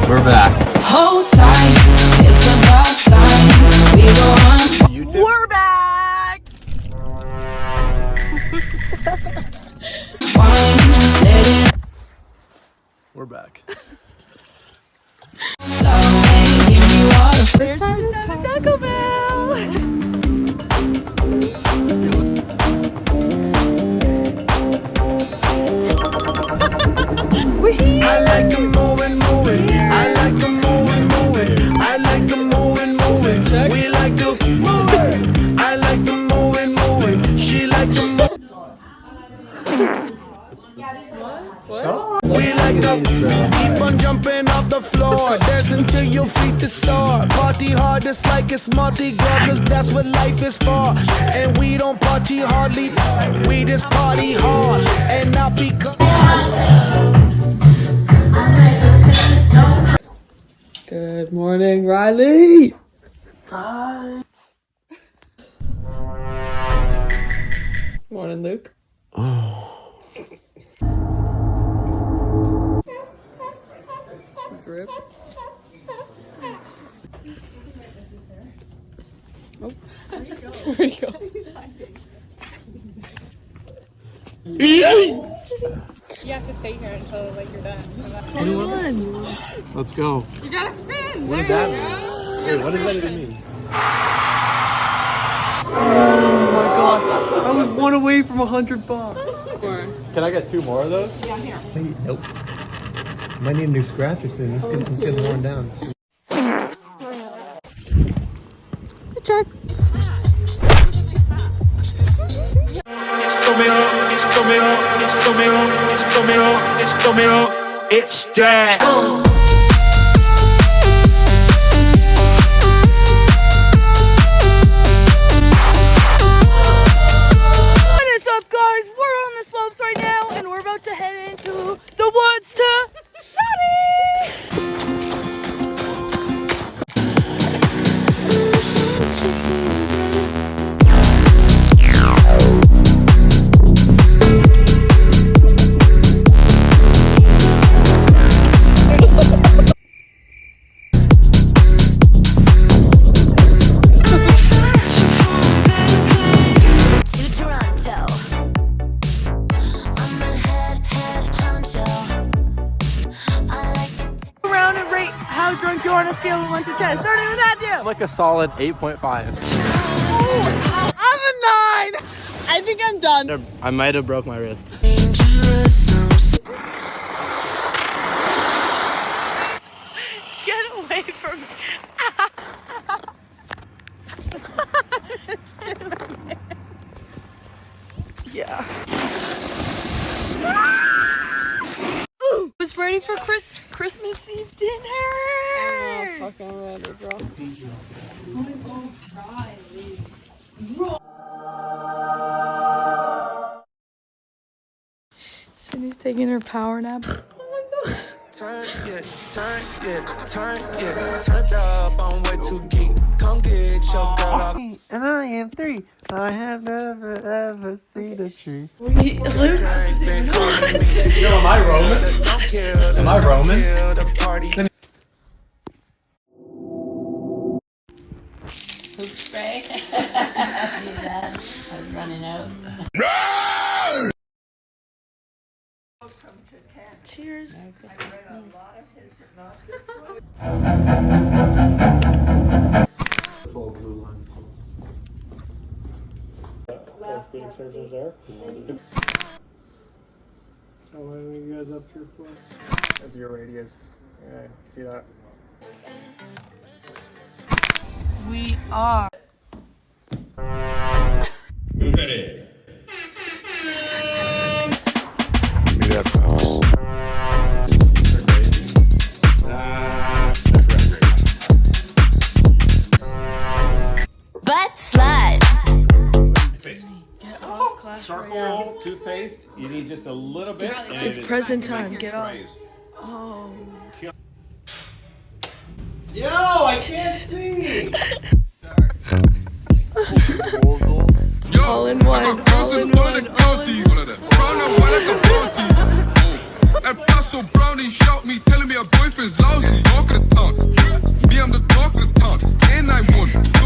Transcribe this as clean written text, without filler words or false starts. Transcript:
We're back. Hold tight, it's about time. We go on. We're back! We're back. First time to Taco Bell! We're here! I like them moving. I like them moving. I like them moving. We like to move it. I like them moving. She like them move. We like to keep on jumping off the floor. Dance until your feet is sore. Party hard just like it's Mardi Gras, 'cause that's what life is for. And we don't party hardly, we just party hard. And not because. Good morning, Riley! Hi! Morning, Luke. Drip. Oh. Where'd he go? You have to stay here until like you're done. Let's go. You gotta spin. What does that mean? Wait, what does that even mean? Oh my god. I was one away from $100. Can I get 2 more of those? Yeah, here. Wait, nope. Might need a new scratcher soon. It's getting worn down. Good check. It's that. What is up, guys? We're on the slopes right now, and we're about to head into the woods to Shawty! Around and rate how drunk you are on a scale of 1 to 10. Starting with Matthew. Like a solid 8.5. I'm a 9. I think I'm done. I might have broke my wrist. Get away from me. Yeah. Who's ready for Christmas Eve dinner? Oh, fucking ready, bro. Sydney's taking her power nap. Turn up, I'm way too geek. Come get your girl. And I am 3. I have never ever seen a tree. Yo, am I Roman? Am I Roman? Right? I was running out. Cheers. Full blue lines. Being surgeons there. How are you guys up your foot? That's your radius. Yeah, see that? We are. Who's ready? Butt slide. Get off class right now. Charcoal, toothpaste. You need just a little bit. and It's it is present time to time. make Get your off. sprays. Oh. Yo, I can't see! All in one. All in one. All in one. So brownie shout me, telling me her boyfriend's lousy. Talk of the town. Me, I'm the talk of the town. And I'm one.